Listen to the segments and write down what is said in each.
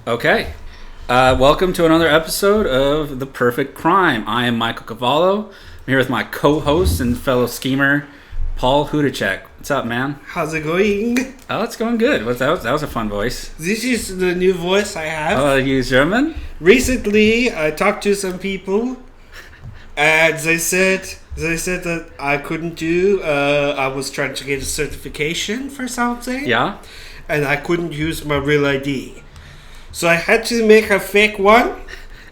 Okay. Welcome to another episode of The Perfect Crime. I am Michael Cavallo. I'm here with my co-host and fellow schemer, Paul Hudacek. What's up, man? How's it going? Oh, it's going good. That was a fun voice. This is the new voice I have. Oh, you German? Recently, I talked to some people, and they said that I couldn't do. I was trying to get a certification for something. Yeah? And I couldn't use my real ID, so I had to make a fake one,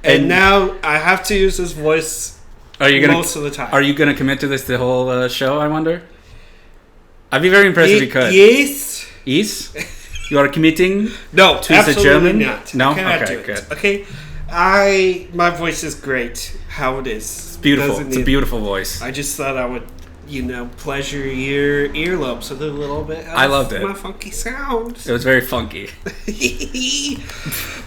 and now I have to use this voice most of the time. Are you going to commit to this the whole show, I wonder? I'd be very impressed if you could. Yes. Yes? You are committing No, to the absolutely German? not. No? I cannot Okay, do it. good. Okay, my voice is great. How it is. It's beautiful. It's a beautiful voice. I just thought I would, pleasure your earlobes with a little bit of I loved it. my funky sounds. It was very funky.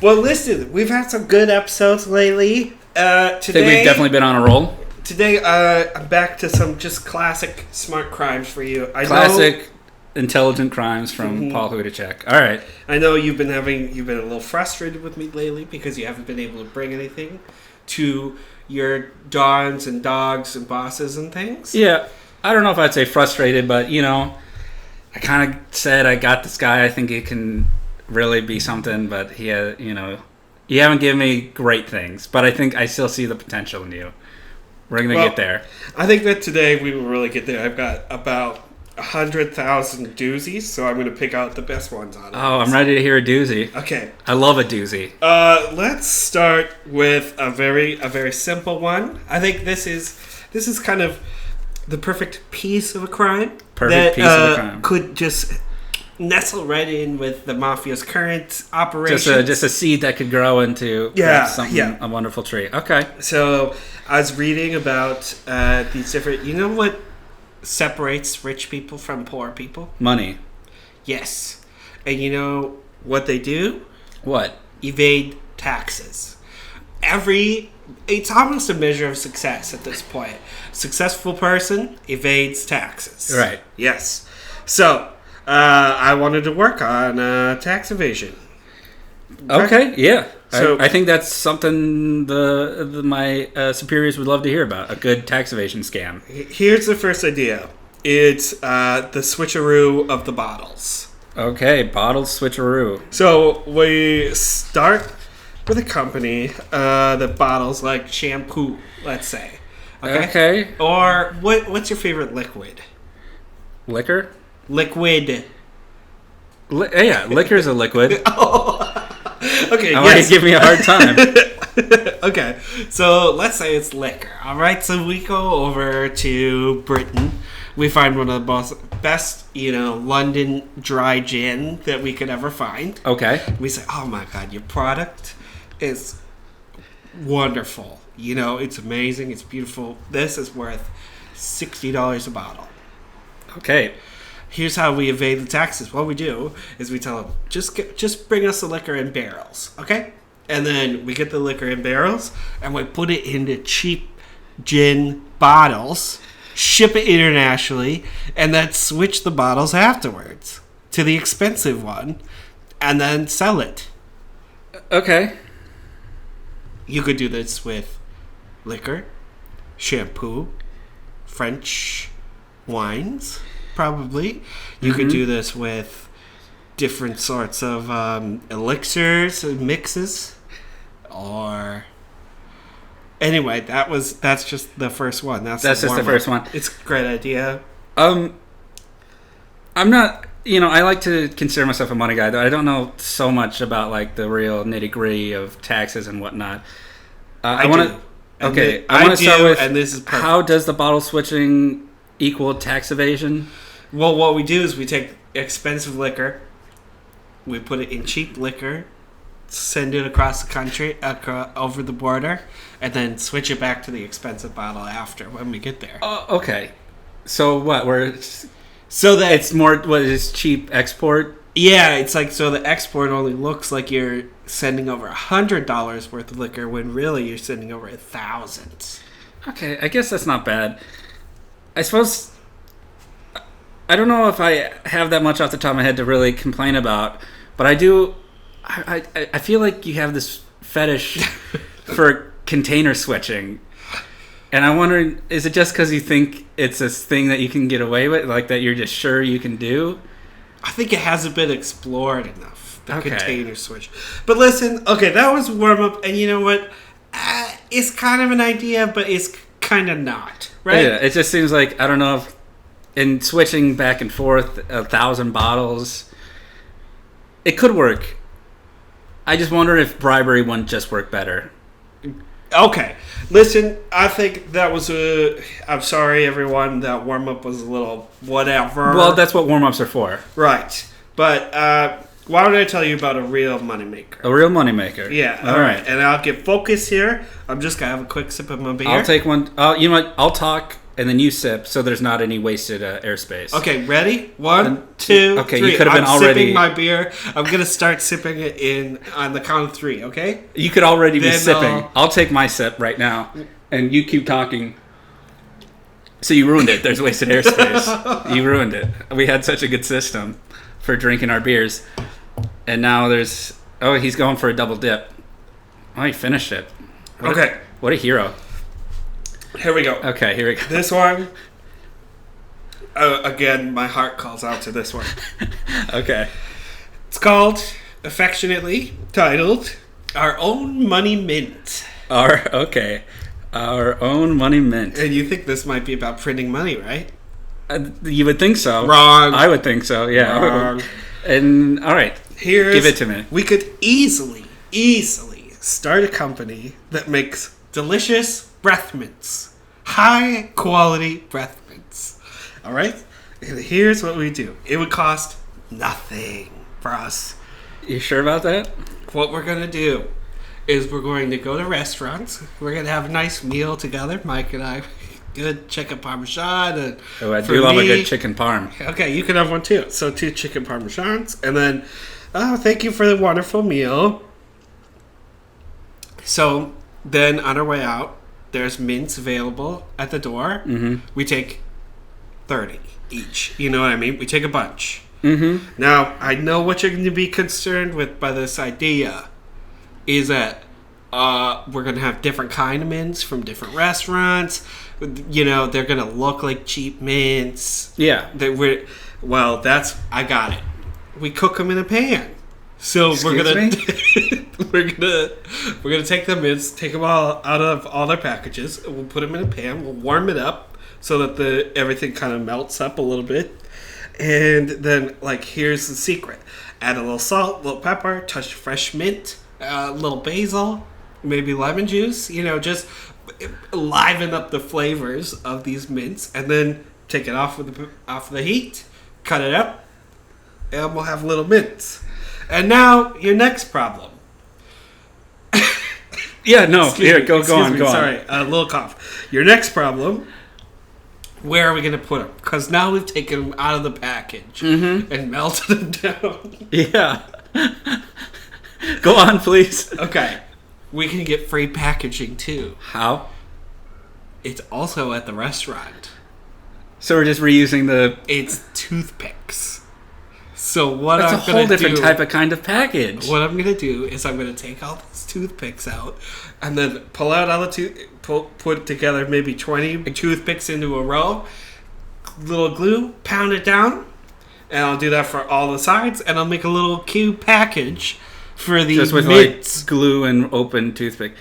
Well, listen, we've had some good episodes lately. I think we've definitely been on a roll. Today, I'm back to some just classic smart crimes for you. Classic intelligent crimes from Paul Hudacek. All right. I know you've been a little frustrated with me lately because you haven't been able to bring anything to your dons and dogs and bosses and things. Yeah. I don't know if I'd say frustrated, but, I kind of said I got this guy. I think he can really be something, but you haven't given me great things. But I think I still see the potential in you. We're going to get there. I think that today we will really get there. I've got about 100,000 doozies, so I'm going to pick out the best ones on it. Oh, I'm ready to hear a doozy. Okay. I love a doozy. Let's start with a very simple one. I think this is kind of the perfect piece of a crime. Perfect piece of a crime. Could just nestle right in with the mafia's current operations. Just a seed that could grow into a wonderful tree. Okay. So I was reading about these different. You know what separates rich people from poor people? Money. Yes. And you know what they do? What? Evade taxes. It's almost a measure of success at this point. Successful person evades taxes. Right. Yes. So, I wanted to work on tax evasion. Okay, yeah. So, I think that's something my superiors would love to hear about. A good tax evasion scam. Here's the first idea. It's the switcheroo of the bottles. Okay, bottle switcheroo. So we start with a company that bottles like shampoo, let's say. Okay. Or what's your favorite liquid? Liquor? Liquid. Yeah, liquor's a liquid. Okay, why you give me a hard time? Okay, so let's say it's liquor. All right, so we go over to Britain. We find one of the best, London dry gin that we could ever find. Okay. We say, oh my God, your product is wonderful. It's amazing. It's beautiful. This is worth $60 a bottle. Okay. Here's how we evade the taxes. What we do is we tell them, just bring us the liquor in barrels, okay? And then we get the liquor in barrels, and we put it into cheap gin bottles, ship it internationally, and then switch the bottles afterwards to the expensive one, and then sell it. Okay. You could do this with liquor, shampoo, French wines, probably. You could do this with different sorts of elixirs and mixes. Or anyway, that's just the first one. That's just the first one. It's a great idea. I'm not. I like to consider myself a money guy, though I don't know so much about like the real nitty gritty of taxes and whatnot. I want to. Okay, I want to start with. And this is perfect. How does the bottle switching equal tax evasion? Well, what we do is we take expensive liquor, we put it in cheap liquor, send it across the country, over the border, and then switch it back to the expensive bottle after when we get there. Okay. So what? So that it's more what is cheap export? Yeah, it's like so the export only looks like you're sending over $100 worth of liquor when really you're sending over 1,000. Okay, I guess that's not bad. I suppose I don't know if I have that much off the top of my head to really complain about, but I I feel like you have this fetish for container switching. And I wonder, is it just because you think it's this thing that you can get away with? Like that you're just sure you can do? I think it hasn't been explored enough, the container switch. But listen, okay, that was warm-up, and you know what? It's kind of an idea, but it's kind of not, right? Yeah, it just seems like, I don't know if in switching back and forth 1,000 bottles, it could work. I just wonder if bribery wouldn't just work better. Okay, listen, I think that was I'm sorry, everyone, that warm-up was a little whatever. Well, that's what warm-ups are for. Right, but why don't I tell you about a real moneymaker? A real moneymaker. Yeah, all right. And I'll get focused here. I'm just going to have a quick sip of my beer. I'll take one. You know what? I'll talk, and then you sip, so there's not any wasted airspace. Okay, ready? 1, 2, okay, 3. You could have been I'm already sipping my beer. I'm going to start sipping it on the count of 3, okay? You could already be Then, sipping. I'll take my sip right now, and you keep talking. So you ruined it. There's wasted airspace. You ruined it. We had such a good system for drinking our beers. And now there's... Oh, he's going for a double dip. Oh, he finished it. What a hero. Here we go. Okay, here we go. This one... again, my heart calls out to this one. Okay. It's called, affectionately titled, Our Own Money Mint. Our own money mint. And you think this might be about printing money, right? You would think so. Wrong. I would think so, yeah. Wrong. And, all right. Give it to me. We could easily start a company that makes delicious breath mints. High quality breath mints. All right? And here's what we do. It would cost nothing for us. You sure about that? What we're going to do is we're going to go to restaurants. We're going to have a nice meal together. Mike and I, good chicken parmesan. And oh, I do love a good chicken parm. Okay, you can have one too. So 2 chicken parmesans. And then... Oh, thank you for the wonderful meal. So then on our way out, there's mints available at the door. Mm-hmm. We take 30 each. You know what I mean? We take a bunch. Mm-hmm. Now, I know what you're going to be concerned with by this idea is that we're going to have different kind of mints from different restaurants. You know, they're going to look like cheap mints. Yeah. I got it. We cook them in a pan. So we're gonna take the mints, take them all out of all their packages. We'll put them in a pan. We'll warm it up so that everything kind of melts up a little bit. And then, here's the secret: add a little salt, a little pepper, touch of fresh mint, a little basil, maybe lemon juice. You know, just liven up the flavors of these mints, and then take it off the heat, cut it up. And we'll have little mints. And now, your next problem. Yeah, no. Go on. Sorry, a little cough. Your next problem, where are we going to put them? Because now we've taken them out of the package and melted them down. Yeah. Go on, please. Okay. We can get free packaging, too. How? It's also at the restaurant. So we're just reusing It's toothpicks. So that's a whole different type of kind of package. What I'm gonna do is I'm gonna take all these toothpicks out, and then pull out all the put together maybe 20 toothpicks into a row, little glue, pound it down, and I'll do that for all the sides, and I'll make a little cube package for the just with mints. Glue and open toothpick.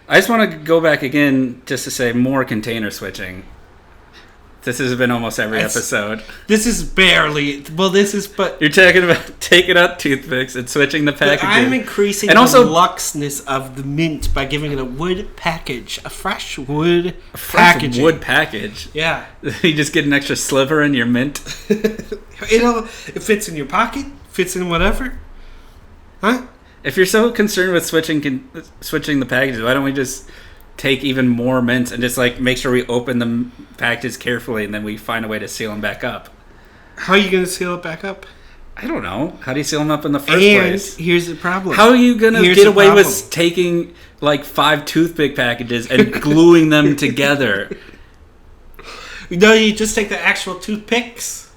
I just want to go back again just to say more container switching. This has been almost every episode. This is barely... Well, this is... But you're talking about taking out toothpicks and switching the packaging. I'm increasing the luxness of the mint by giving it a wood package. A fresh wood package. Wood package? Yeah. You just get an extra sliver in your mint? It fits in your pocket. Fits in whatever. Huh? If you're so concerned with switching the packages, why don't we just... take even more mints and just make sure we open the packages carefully and then we find a way to seal them back up. How are you going to seal it back up? I don't know. How do you seal them up in the first place? Here's the problem. How are you going to get away with taking 5 toothpick packages and gluing them together? No, you just take the actual toothpicks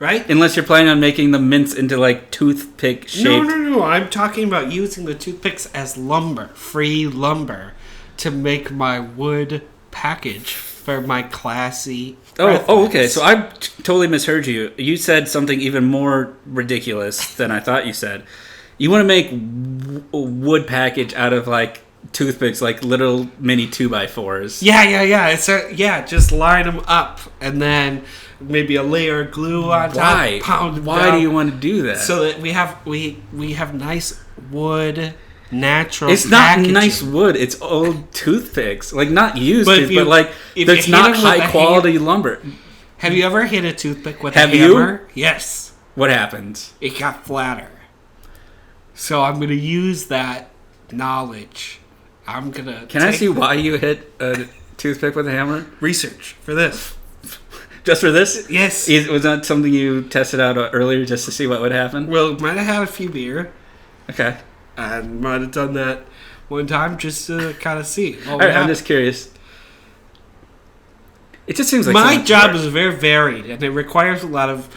right? Unless you're planning on making the mints into like toothpick shaped. No. I'm talking about using the toothpicks as lumber, free lumber, to make my wood package for my classy. Oh, okay. So I totally misheard you. You said something even more ridiculous than I thought you said. You want to make a wood package out of like toothpicks, like little mini 2x4s. Yeah. Just line them up, and then maybe a layer of glue on Why? top. Pound them Why down, do you want to do that? so that we have nice wood, natural. It's not packaging. nice wood. It's old toothpicks, like not used, But but like if it's you hit not them with a high quality lumber. Have you ever hit a toothpick with Have a you? hammer? Yes. What happens? It got flatter. So I'm gonna use that knowledge. I'm gonna. Can I see why you hit a toothpick with a hammer? research for this? Just for this? Yes. Was that something you tested out earlier just to see what would happen? Well, might have had a few beer. Okay. I might have done that one time just to kind of see. All right, I'm just curious. It just seems like so my much job work. is very varied, and it requires a lot of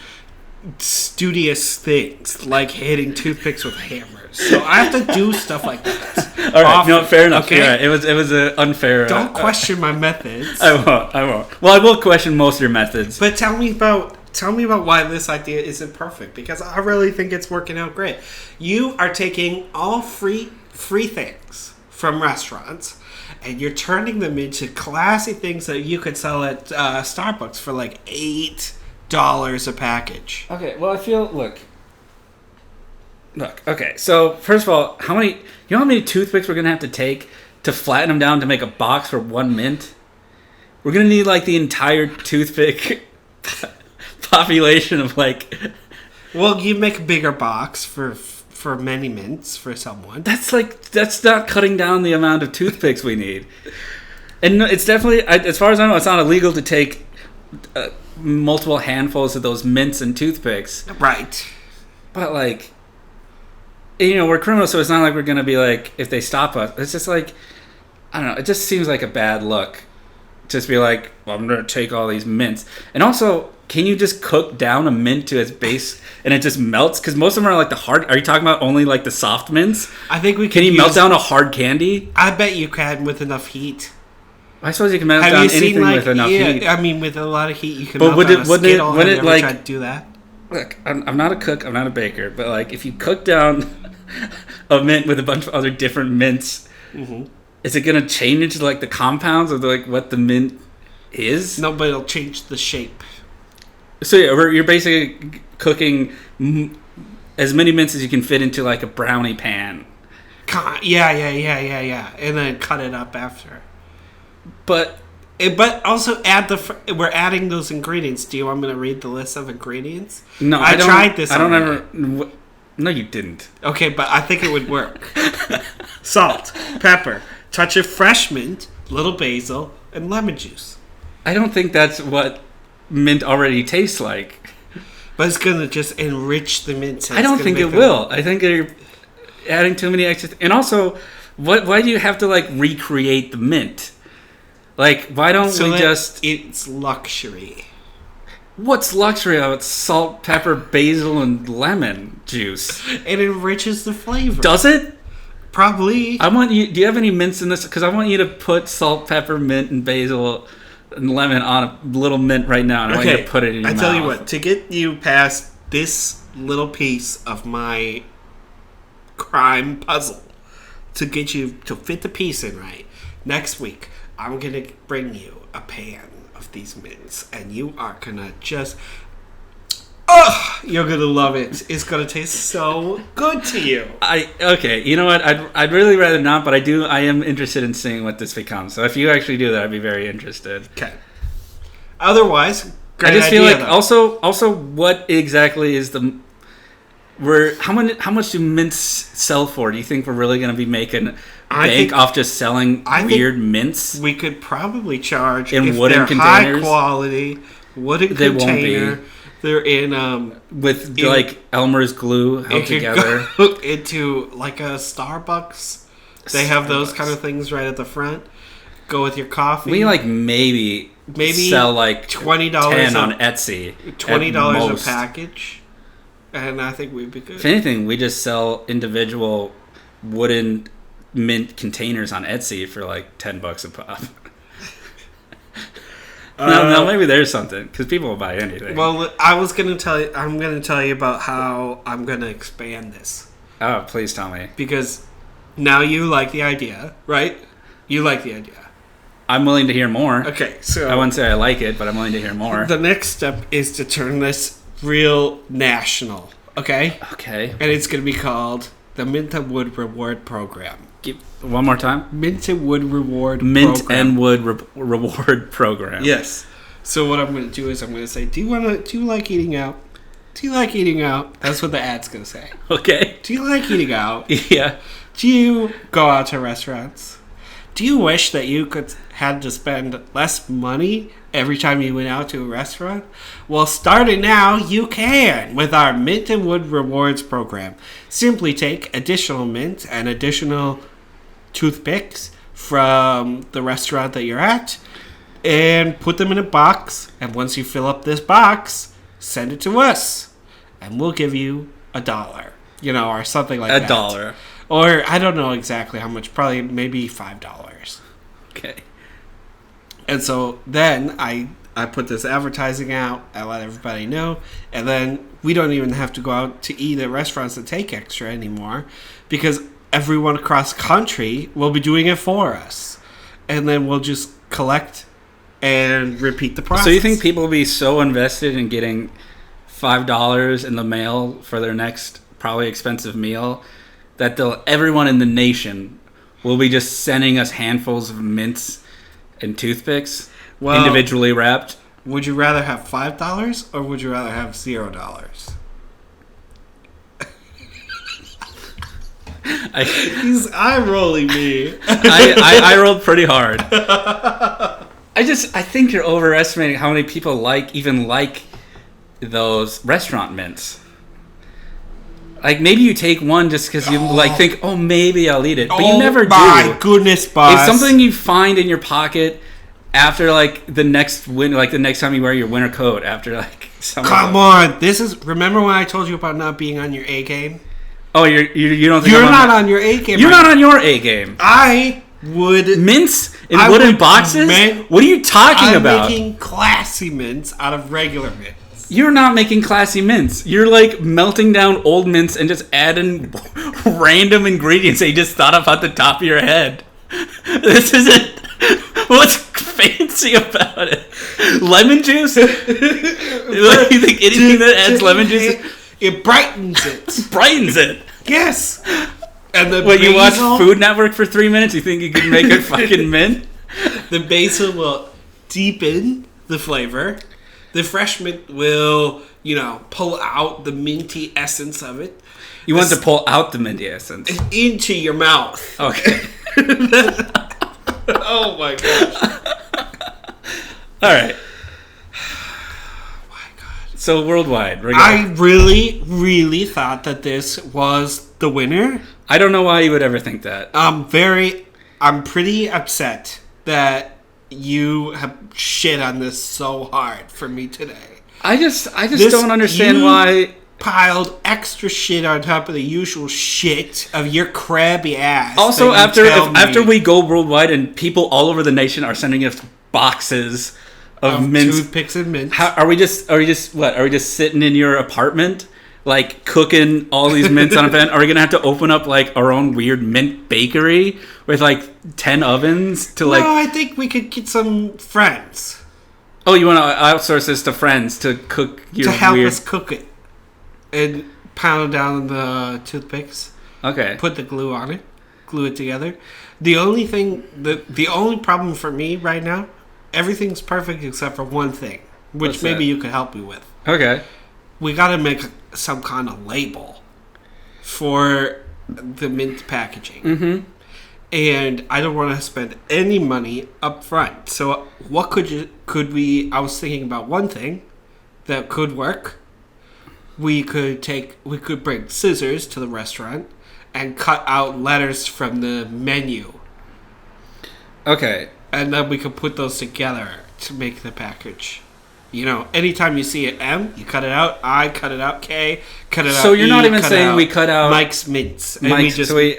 studious things, like hitting toothpicks with hammers. So I have to do stuff like that. All right, often, no, fair enough. Okay? You're right. It was an unfair. Don't question my methods. I won't. Well, I will question most of your methods. But tell me about why this idea isn't perfect, because I really think it's working out great. You are taking all free things from restaurants, and you're turning them into classy things that you could sell at Starbucks for like $8 a package. Okay, well, I feel look. Okay, so first of all, how many toothpicks we're gonna have to take to flatten them down to make a box for one mint? We're gonna need like the entire toothpick population of like. Well, you make a bigger box for many mints for someone. That's not cutting down the amount of toothpicks we need. And no, it's definitely, as far as I know, it's not illegal to take multiple handfuls of those mints and toothpicks. Right. But like, we're criminals, so it's not like we're gonna be like, if they stop us, it's just like, I don't know, it just seems like a bad look. Just be like, well, I'm gonna take all these mints. And also, can you just cook down a mint to its base and it just melts? Because most of them are like the hard. Are you talking about only like the soft mints? I think we can you melt down a hard candy? I bet you can with enough heat. I suppose you can melt down anything with enough heat. I mean, with a lot of heat, you can. But melt down a Skittle. wouldn't it Have you ever tried to do that? Look, I'm not a cook. I'm not a baker. But like, if you cook down a mint with a bunch of other different mints, is it gonna change into like the compounds of like what the mint is? No, but it'll change the shape. So yeah, you're basically cooking as many mints as you can fit into like a brownie pan. Yeah. And then cut it up after. But also we're adding those ingredients. Do you want me to read the list of ingredients? No, I tried this. I don't ever. No, you didn't. Okay, but I think it would work. Salt, pepper, touch of fresh mint, little basil, and lemon juice. I don't think that's what mint already tastes like. But it's gonna just enrich the mint. I don't think it will. I think you're adding too many extra. And also, why do you have to like recreate the mint? Like, why don't we just? It's luxury. What's luxury about salt, pepper, basil, and lemon juice? It enriches the flavor. Does it? Probably. I want you. Do you have any mints in this? Because I want you to put salt, pepper, mint, and basil and lemon on a little mint right now, and I want you to put it in your mouth. I tell you what. To get you past this little piece of my crime puzzle, to get you to fit the piece in right, next week I'm gonna bring you a pan of these mints, and you are gonna just you're gonna love it. It's gonna taste so good to you. Okay, you know what? I'd really rather not, but I am interested in seeing what this becomes. So if you actually do that, I'd be very interested. Okay. Otherwise, great I just feel idea, like also what exactly is the how much do mints sell for? Do you think we're really going to be making bank off just selling weird mints? We could probably charge in wooden containers. High quality wooden they container. Won't be. They're in with like Elmer's glue held together into like a Starbucks. They have those kind of things right at the front. Go with your coffee. We like maybe sell like $20 10 on Etsy. $20 a package, and I think we'd be good. If anything, we just sell individual wooden mint containers on Etsy for like $10 a pop. No, maybe there's something because people will buy anything. Well, I'm going to tell you about how I'm going to expand this. Oh, please tell me. Because now you like the idea, right? You like the idea. I'm willing to hear more. Okay, so I wouldn't say I like it, but I'm willing to hear more. The next step is to turn this real national, okay? Okay. And it's going to be called the Mint and Wood Reward Program. One more time. Mint and Wood Reward Mint Program. and Wood Reward Program. Yes. So what I'm going to do is I'm going to say, do you like eating out? Do you like eating out? That's what the ad's going to say. Okay. Do you like eating out? Yeah. Do you go out to restaurants? Do you wish that you had to spend less money every time you went out to a restaurant? Well, starting now, you can with our Mint and Wood Rewards program. Simply take additional mint and additional toothpicks from the restaurant that you're at and put them in a box. And once you fill up this box, send it to us. And we'll give you $1, or something like that. $1. Or I don't know exactly how much. Probably maybe $5. Okay. And so then I put this advertising out. I let everybody know. And then we don't even have to go out to eat at restaurants that take extra anymore. Because everyone across the country will be doing it for us. And then we'll just collect and repeat the process. So you think people will be so invested in getting $5 in the mail for their next probably expensive meal that everyone in the nation will be just sending us handfuls of mints and toothpicks individually wrapped? Would you rather have $5 or would you rather have $0? He's eye-rolling me. I rolled pretty hard. I think you're overestimating how many people like those restaurant mints. Like, maybe you take one just because you think, oh, maybe I'll eat it. But you never do. Oh, my goodness, boss. It's something you find in your pocket after, the next the next time you wear your winter coat after, summer. Come on. Remember when I told you about not being on your A game? Oh, you don't think you're not on your A game? You're not on your A game. I would... Mints in wooden boxes? What are you talking about? I'm making classy mints out of regular mints. You're not making classy mints. You're melting down old mints and just adding random ingredients that you just thought of at the top of your head. This isn't... What's fancy about it? Lemon juice? You think anything that adds lemon juice? It brightens it. Brightens it? Yes. And the you watch Food Network for 3 minutes? You think you can make a fucking mint? The basil will deepen the flavor. The fresh mint will, pull out the minty essence of it. You want to pull out the minty essence? Into your mouth. Okay. Oh my gosh. All right. Oh my God. So worldwide. I really, really thought that this was the winner. I don't know why you would ever think that. I'm pretty upset that you have shit on this so hard for me today. I just don't understand why piled extra shit on top of the usual shit of your crabby ass. Also, after we go worldwide and people all over the nation are sending us boxes of mints, toothpicks and mints, are we just sitting in your apartment cooking all these mints on a pan? Are we gonna have to open up our own weird mint bakery with 10 ovens to No, I think we could get some friends. Oh, you want to outsource this to friends to cook your to help weird... us cook it and pound down the toothpicks. Okay. Put the glue on it, glue it together. The only problem for me right now, everything's perfect except for one thing, which maybe you could help me with. Okay. We got to make some kind of label for the mint packaging. Mm-hmm. And I don't want to spend any money up front. So what I was thinking about one thing that could work. We could bring scissors to the restaurant and cut out letters from the menu. Okay. and then we can put those together to make the package. You know, anytime you see an M, you cut it out. I cut it out. K, cut it out. So you're not E, even cut saying out we cut out Mike's Mints. And Mike's. we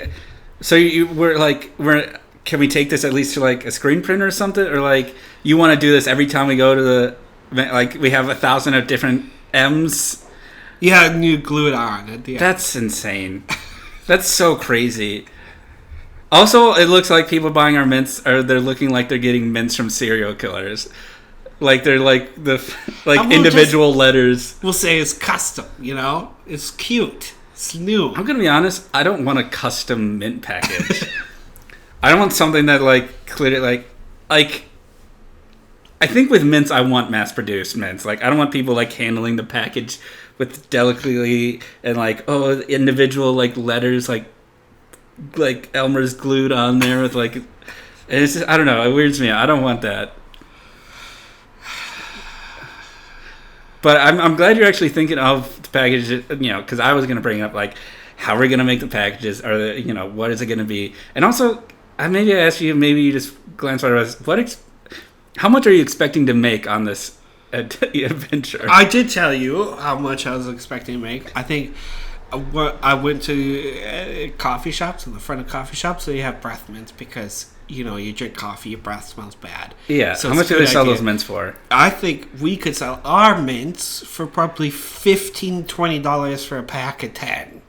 just, we're can we take this at least to like a screen printer or something, or like you want to do this every time we go to the like we have 1,000 of different M's. yeah, and you glue it on at the end. That's insane. That's so crazy. Also, it looks like people buying our mints they're looking like they're getting mints from serial killers. Like they're like the we'll individual letters. We'll say it's custom, you know? It's cute. It's new. I'm gonna be honest. I don't want a custom mint package. I don't want something that like clearly like. I think with mints, I want mass-produced mints. Like I don't want people like handling the package with delicately and like individual like letters like Elmer's glued on there with like. And it's just, I don't know. It weirds me out. I don't want that. But I'm glad you're actually thinking of the package, you know, because I was going to bring up, like, how are we going to make the packages? Or, you know, what is it going to be? And also, I asked you, maybe you just glance over this. How much are you expecting to make on this adventure? I did tell you how much I was expecting to make. I think I went to coffee shops, in the front of coffee shops, so you have breath mints because, you know, you drink coffee, your breath smells bad. Yeah, so how much do they sell those mints for? I think we could sell our mints for probably $15, $20 for a pack of 10.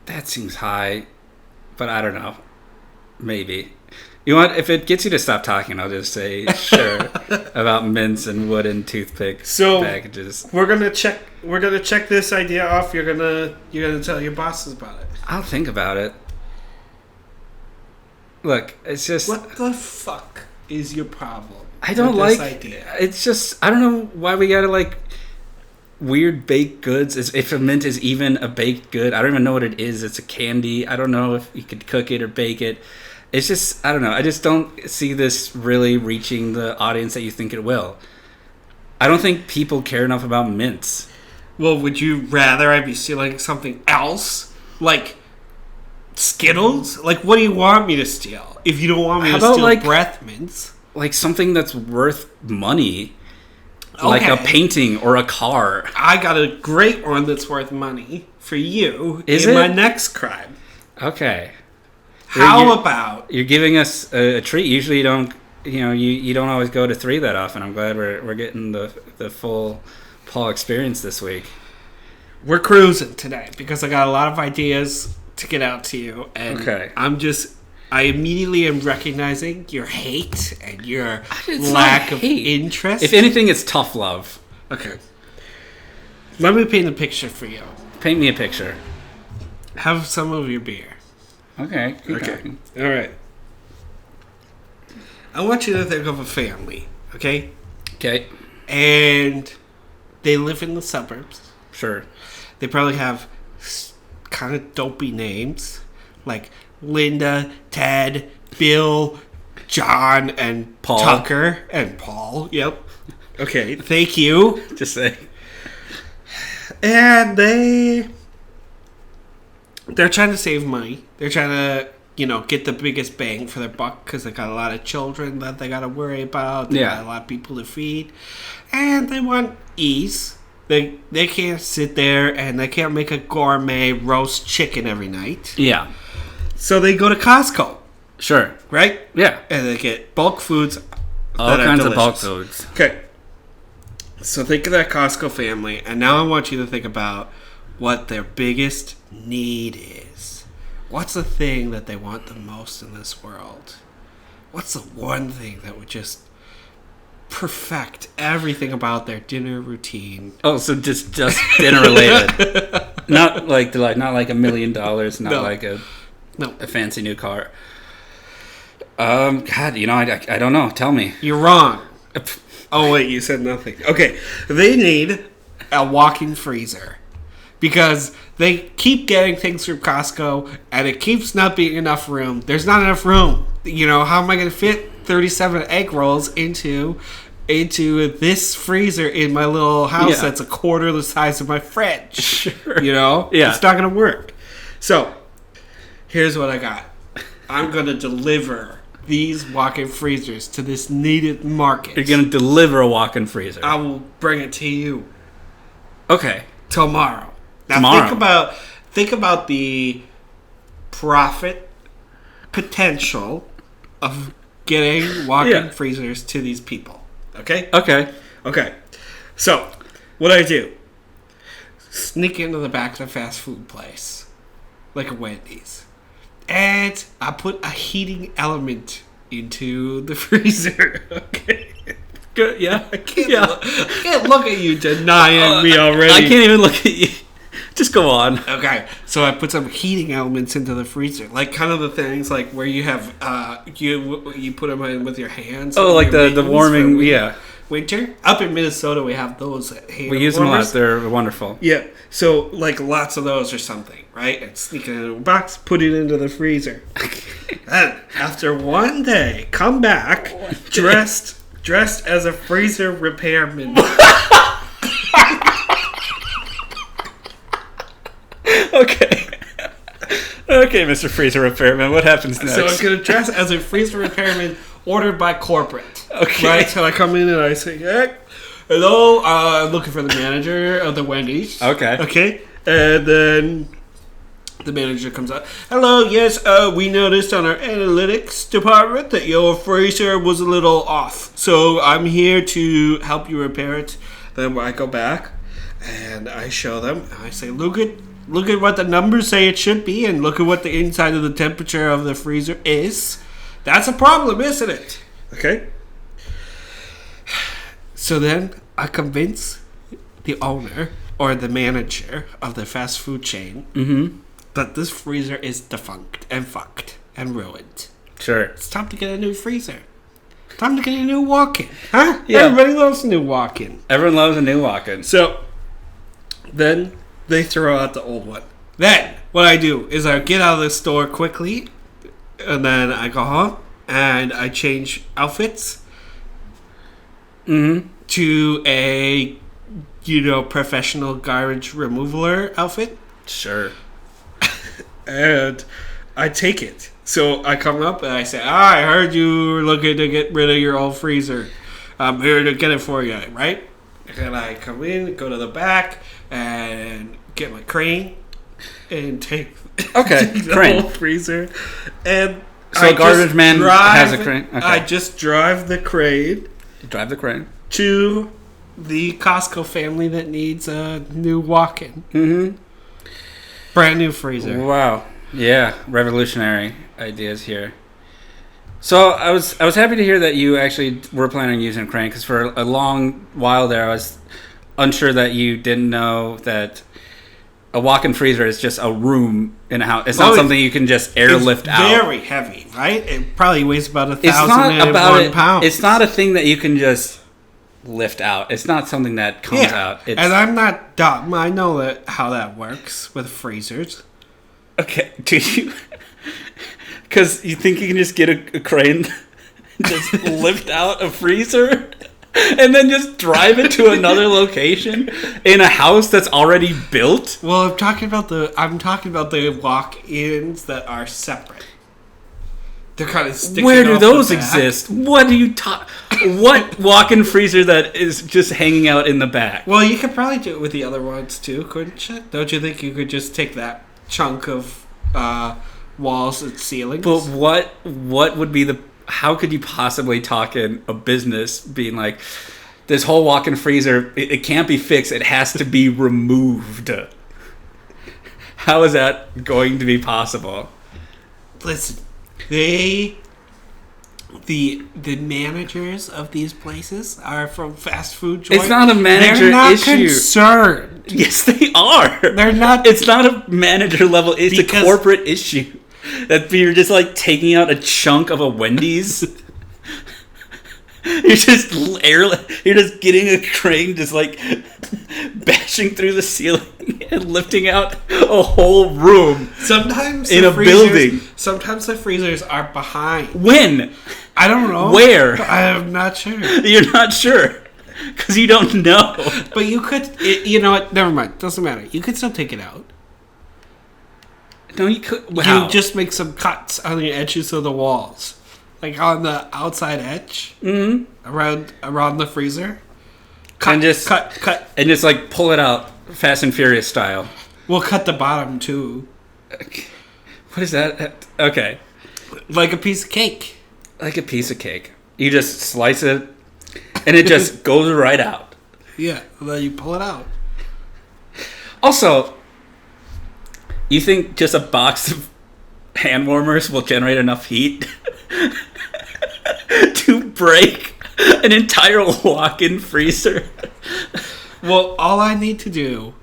That seems high, but I don't know. Maybe. You know what? If it gets you to stop talking, I'll just say sure about mints and wooden toothpick packages. We're gonna check this idea off. You're gonna tell your bosses about it. I'll think about it. Look, it's just what the fuck is your problem? I don't with like this idea? It's just I don't know why we gotta like weird baked goods. If a mint is even a baked good, I don't even know what it is. It's a candy. I don't know if you could cook it or bake it. It's just, I don't know. I just don't see this really reaching the audience that you think it will. I don't think people care enough about mints. Well, would you rather I be stealing something else? Like Skittles? Like, what do you want me to steal? If you don't want me to steal like, breath mints. Like something that's worth money. Okay. Like a painting or a car. I got a great one that's worth money for you my next crime. Okay. How about you're giving us a treat? Usually you don't, you don't always go to 3 that often. I'm glad we're getting the full Paul experience this week. We're cruising today because I got a lot of ideas to get out to you, and okay. I immediately am recognizing your hate and your lack of interest. If anything, it's tough love. Okay. Let me paint a picture for you. Paint me a picture. Have some of your beer. Okay. Okay. All right. I want you to think of a family, okay? Okay. And they live in the suburbs. Sure. They probably have kind of dopey names like Linda, Ted, Bill, John, and Paul. Tucker, and Paul. Yep. Okay, thank you. Just say. And they're trying to save money. They're trying to, get the biggest bang for their buck because they got a lot of children that they got to worry about. They got a lot of people to feed. And they want ease. They can't sit there and they can't make a gourmet roast chicken every night. Yeah. So they go to Costco. Sure. Right? Yeah. And they get bulk foods. All kinds of bulk foods. Okay. So think of that Costco family, and now I want you to think about what their biggest need is. What's the thing that they want the most in this world? What's the one thing that would just perfect everything about their dinner routine? Oh, so just dinner related. not like $1 million, not like a fancy new car. God, I don't know. Tell me. You're wrong. Oh wait, you said nothing. Okay, they need a walk-in freezer because they keep getting things from Costco and it keeps not being enough room. There's not enough room. How am I going to fit 37 egg rolls into this freezer in my little house that's a quarter the size of my fridge? Sure. Yeah. It's not going to work. So, here's what I got. I'm going to deliver these walk-in freezers to this needed market. You're gonna deliver a walk-in freezer. I will bring it to you Okay. tomorrow. Now Tomorrow. think about the profit potential of getting walk-in Yeah. freezers to these people. Okay? Okay. Okay. So, what I do, sneak into the back of the fast food place, like a Wendy's, and I put a heating element into the freezer. Okay. Good. Yeah. I can't look at you denying me already. I can't even look at you. Just go on. Okay, so I put some heating elements into the freezer, like kind of the things like where you have you put them in with your hands. Oh, and like your the mittens warming. for Yeah. winter. Up in Minnesota, we have those hand We use them a lot. warmers. They're wonderful. Yeah, so like lots of those or something, right? And sneak it into a box, put it into the freezer. Then after one day, come back dressed as a freezer repairman. Okay. Okay, Mr. Freezer Repairman. What happens next? So I'm gonna dress as a freezer repairman ordered by corporate. Okay. Right. So I come in and I say, hey, "Hello, I'm looking for the manager of the Wendy's." Okay. Okay. And then the manager comes out. "Hello, yes, we noticed on our analytics department that your freezer was a little off. So I'm here to help you repair it." Then I go back and I show them. And I say, look at what the numbers say it should be, and look at what the inside of the temperature of the freezer is. That's a problem, isn't it? Okay. So then I convince the owner or the manager of the fast food chain that this freezer is defunct and fucked and ruined. Sure. It's time to get a new freezer. Time to get a new walk-in. Huh? Yeah. Everybody loves a new walk-in. Everyone loves a new walk-in. So then they throw out the old one. Then what I do is I get out of the store quickly, and then I go home and I change outfits to a professional garbage removaler outfit, Sure. and I take it. So I come up and I say, I heard you were looking to get rid of your old freezer. I'm here to get it for you, right? And I come in, go to the back, and get my crane and take, Okay, take the crane. whole freezer. And So a garbage man has a crane? Okay. I just drive the crane Drive the crane. to the Costco family that needs a new walk-in. Mm-hmm. Brand new freezer. Wow. Yeah, revolutionary ideas here. So I was happy to hear that you actually were planning on using a crane, because for a long while there I was unsure that you didn't know that a walk-in freezer is just a room in a house. It's not something you can just airlift out. It's very heavy, right? It probably weighs about It's not 1,001 pounds. It's not a thing that you can just lift out. It's not something that comes out. It's, and I'm not dumb. I know how that works with freezers. okay, do you? Because you think you can just get a crane, and just lift out a freezer, and then just drive it to another location in a house that's already built? Well, I'm talking about the walk-ins that are separate. They're kind of sticking. Where do off those the back. exist? What do you talk? What walk-in freezer that is just hanging out in the back? Well, you could probably do it with the other ones too, couldn't you? Don't you think you could just take that chunk of walls and ceilings? But what would be the? How could you possibly talk in a business being like, this whole walk-in freezer, it can't be fixed. It has to be removed. How is that going to be possible? Listen, the managers of these places are from fast food joints. It's not a manager They're not issue. concerned. Yes, they are. They're not. It's not a manager level. It's Because- a corporate issue. That you're just like taking out a chunk of a Wendy's. You're just getting a crane, just like bashing through the ceiling and lifting out a whole room. Sometimes in the a freezers- building. Sometimes the freezers are behind. When? I don't know. Where? I'm not sure. You're not sure because you don't know. But you could. You know what? Never mind. Doesn't matter. You could still take it out. No, you could. How? You just make some cuts on the edges of the walls. like on the outside edge, around the freezer. And just cut. and just like pull it out, Fast and Furious style. We'll cut the bottom too, What is that? Okay, like a piece of cake. like a piece of cake. You just slice it, and it just goes right out. Yeah, and then you pull it out. Also, you think just a box of hand warmers will generate enough heat to break an entire walk-in freezer? Well, all I need to do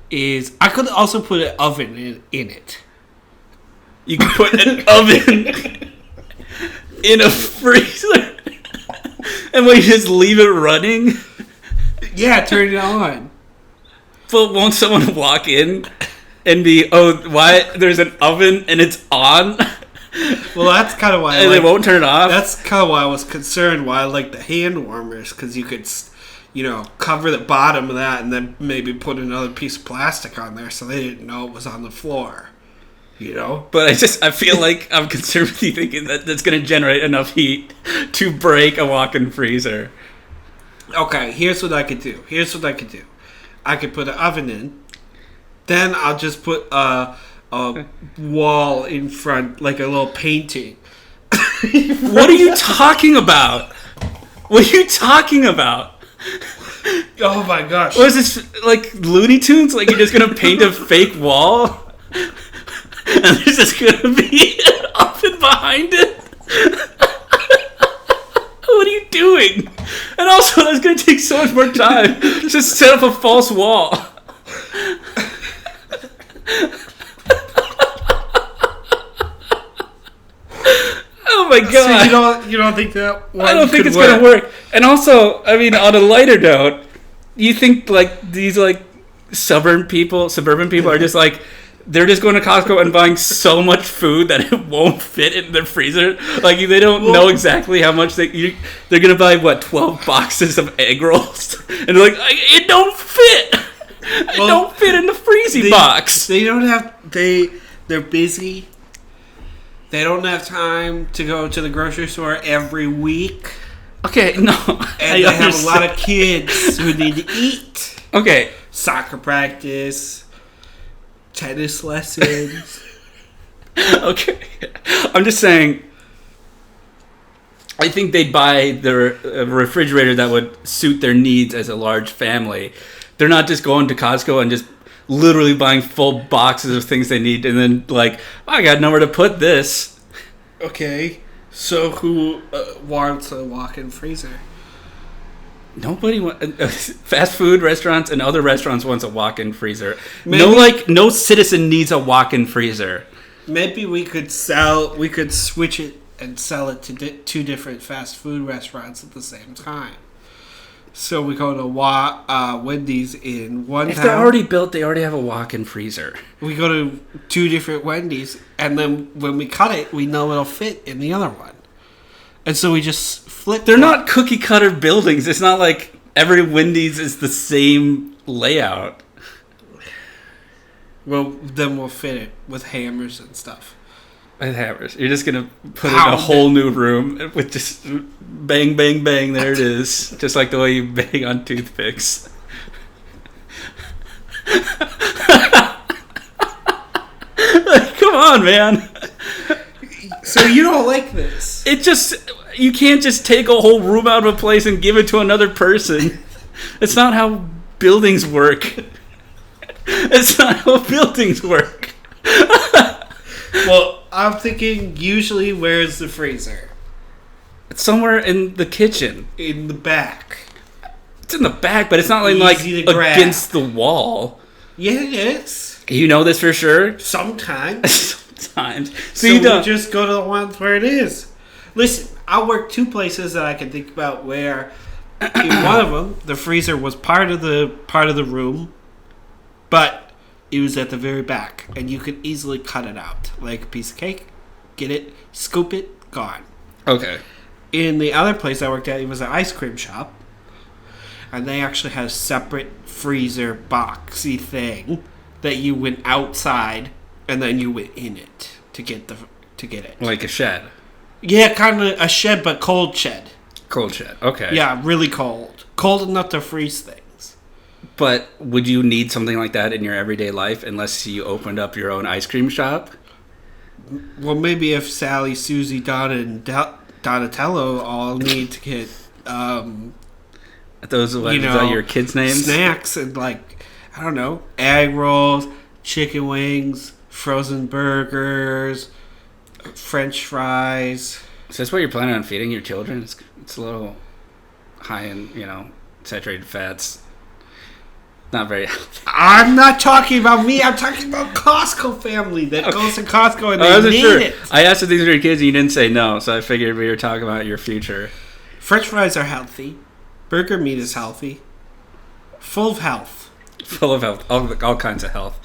is I could also put an oven in it. You can put an oven in a freezer, and we just leave it running. Yeah, turn it on. But won't someone walk in and be, oh, why? There's an oven and it's on, Well, that's kind of why. and they won't turn it off. That's kind of why I was concerned. Why I like the hand warmers, because you could, cover the bottom of that and then maybe put another piece of plastic on there so they didn't know it was on the floor. You know. But I feel like I'm concerned with you thinking that that's going to generate enough heat to break a walk-in freezer. Okay, here's what I could do. I could put an oven in. Then I'll just put a wall in front, like a little painting. What are you talking about? What are you talking about? Oh my gosh. What is this, like Looney Tunes? Like you're just going to paint a fake wall? And there's just going to be an oven behind it? What are you doing? And also, that's going to take so much more time. Just set up a false wall. Oh my god! So you don't think that? I don't think it's going to work. And also, I mean, on a lighter note, you think like these like suburban people are just like, they're just going to Costco and buying so much food that it won't fit in their freezer. Like they don't know exactly how much they're going to buy 12 boxes of egg rolls, and they're like, it don't fit. It don't fit in the freezy box. They don't have. They're busy. They don't have time to go to the grocery store every week. Okay, no. And they have a lot of kids who need to eat. Okay. Soccer practice. Tennis lessons. Okay. I'm just saying, I think they'd buy a refrigerator that would suit their needs as a large family. They're not just going to Costco and just literally buying full boxes of things they need and then like, I got nowhere to put this. Okay. So who wants a walk-in freezer? Nobody fast food restaurants and other restaurants wants a walk-in freezer. Maybe, no citizen needs a walk-in freezer. Maybe we could switch it and sell it to two different fast food restaurants at the same time. So we go to Wendy's in one If town. they're already built, they already have a walk-in freezer. We go to two different Wendy's, and then when we cut it, we know it'll fit in the other one. And so we just flip. They're not cookie cutter buildings. It's not like every Wendy's is the same layout. Well, then we'll fit it with hammers and stuff. With hammers. You're just going to put it in a whole new room with just bang, bang, bang. There it is. Just like the way you bang on toothpicks. Come on, man. So you don't like this? You can't just take a whole room out of a place and give it to another person. It's not how buildings work. It's not how buildings work. Well, I'm thinking usually where's the freezer? It's somewhere in the kitchen. In the back. It's in the back, but it's not like against the wall. Yeah, it is. You know this for sure? Sometimes. Sometimes. So you don't just go to the ones where it is. Listen, I work two places that I can think about where in one of them the freezer was part of the room, but it was at the very back, and you could easily cut it out like a piece of cake. Get it, scoop it, gone. Okay. In the other place I worked at, it was an ice cream shop, and they actually had a separate freezer boxy thing that you went outside and then you went in it to get it. Like a shed. Yeah, kind of a shed, but cold shed. Cold shed. Okay. Yeah, really cold. Cold enough to freeze things. But would you need something like that in your everyday life unless you opened up your own ice cream shop? Well, maybe if Sally, Susie, Donna, and Donatello all need to get, Those are is that your kids' names? Snacks and, like, I don't know, egg rolls, chicken wings, frozen burgers, French fries. Is this what you're planning on feeding your children? It's a little high in, saturated fats. Not very healthy. I'm not talking about me. I'm talking about Costco family that goes to Costco and they need it. I asked if these were your kids and you didn't say no, so I figured we were talking about your future. French fries are healthy. Burger meat is healthy. Full of health. Full of health. All kinds of health.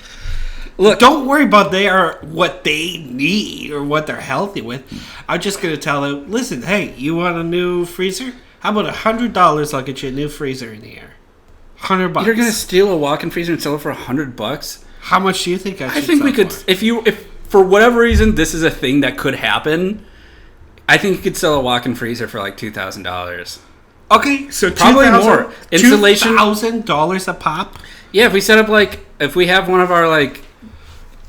Look, don't worry about they are what they need or what they're healthy with. I'm just going to tell them, listen, hey, you want a new freezer? How about $100? I'll get you a new freezer in the air. $100. You're going to steal a walk-in freezer and sell it for $100? How much do you think I should I think we could, if for whatever reason this is a thing that could happen, I think you could sell a walk-in freezer for like $2,000. Okay, so probably more. Installation $2,000 a pop. Yeah, if we set up if we have one of our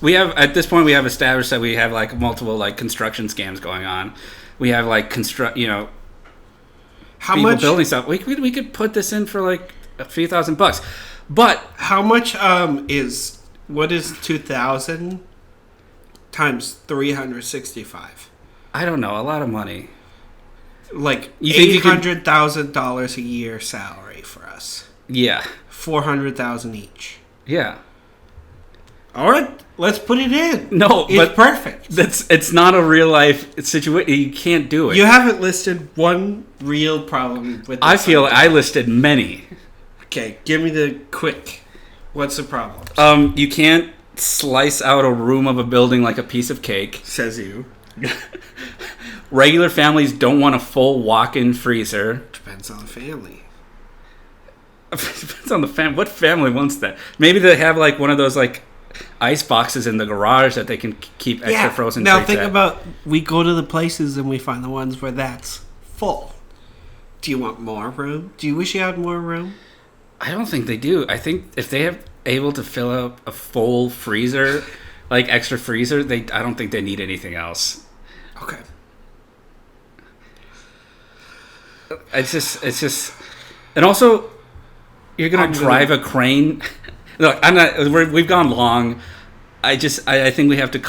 we have at this point we have established that we have multiple construction scams going on. We have how people much building stuff. We could put this in for a few $1,000, but how much what is 2,000 times 365? I don't know. A lot of money. You think $800,000 a year salary for us? Yeah, $400,000 each. Yeah. All right, let's put it in. No, it's perfect. It's not a real life situation. You can't do it. You haven't listed one real problem with this. I feel I listed many. Okay, give me the quick. What's the problem? You can't slice out a room of a building like a piece of cake. Says you. Regular families don't want a full walk-in freezer. Depends on the family. Depends on the family. What family wants that? Maybe they have one of those ice boxes in the garage that they can keep extra frozen treats. Now think about, we go to the places and we find the ones where that's full. Do you want more room? Do you wish you had more room? I don't think they do. I think if they have able to fill up a full freezer, extra freezer, I don't think they need anything else. Okay. It's just, and also, you're gonna drive a crane. Look, I'm not. We've gone long. I think we have to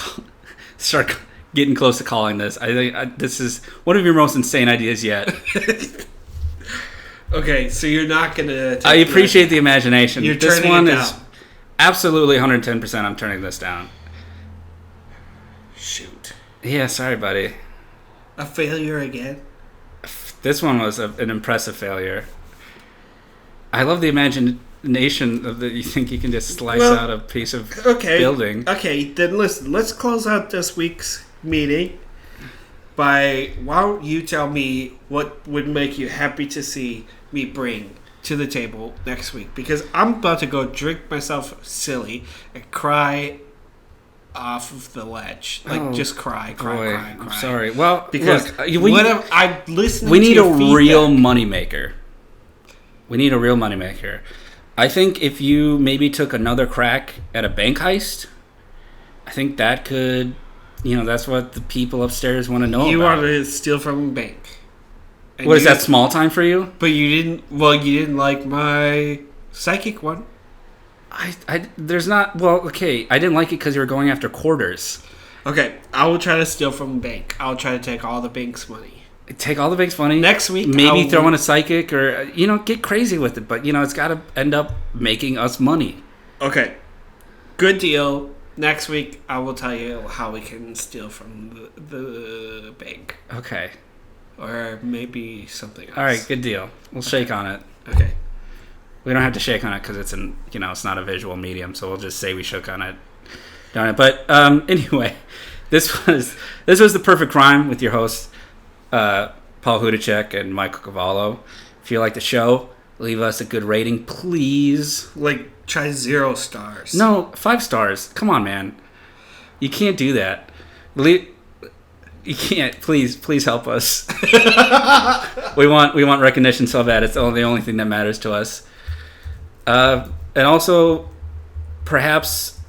start getting close to calling this. I think this is one of your most insane ideas yet. Okay, so you're not gonna. I appreciate the imagination. You're this turning one it down. is absolutely 110%. I'm turning this down. Shoot. Yeah, sorry, buddy. A failure again. This one was an impressive failure. I love the imagination of that. You think you can just slice out a piece of building. Okay, then listen. Let's close out this week's meeting by, why don't you tell me what would make you happy to see me bring to the table next week? Because I'm about to go drink myself silly and cry off of the ledge. Just cry. I'm sorry. Well, because look, I'm listening we need to a your feedback. real moneymaker. We need a real moneymaker. I think if you maybe took another crack at a bank heist, I think that could, that's what the people upstairs want to know You about. want to steal from a bank. And What, is that small time for you? But you didn't like my psychic one. There's not, okay, I didn't like it because you were going after quarters. Okay, I will try to steal from a bank. I'll try to take all the bank's money. Take all the bank's money. Next week, maybe throw in a psychic or, get crazy with it. But, it's got to end up making us money. Okay, good deal. Next week, I will tell you how we can steal from the bank. Okay. Or maybe something else. All right, good deal. We'll shake on it. Okay. We don't have to shake on it because it's it's not a visual medium, so we'll just say we shook on it. Darn it. But anyway, this was the Perfect Crime with your hosts, Paul Hudacek and Michael Cavallo. If you like the show, leave us a good rating, please. Try 0 stars. No, 5 stars. Come on, man. You can't do that. You can't. Please help us. we want recognition so bad. It's the only thing that matters to us. And also, perhaps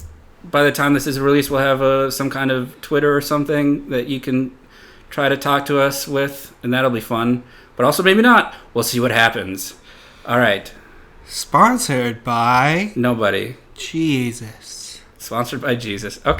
by the time this is released, we'll have some kind of Twitter or something that you can try to talk to us with, and that'll be fun. But also maybe not. We'll see what happens. All right. Sponsored by Nobody. Jesus. Sponsored by Jesus. Okay.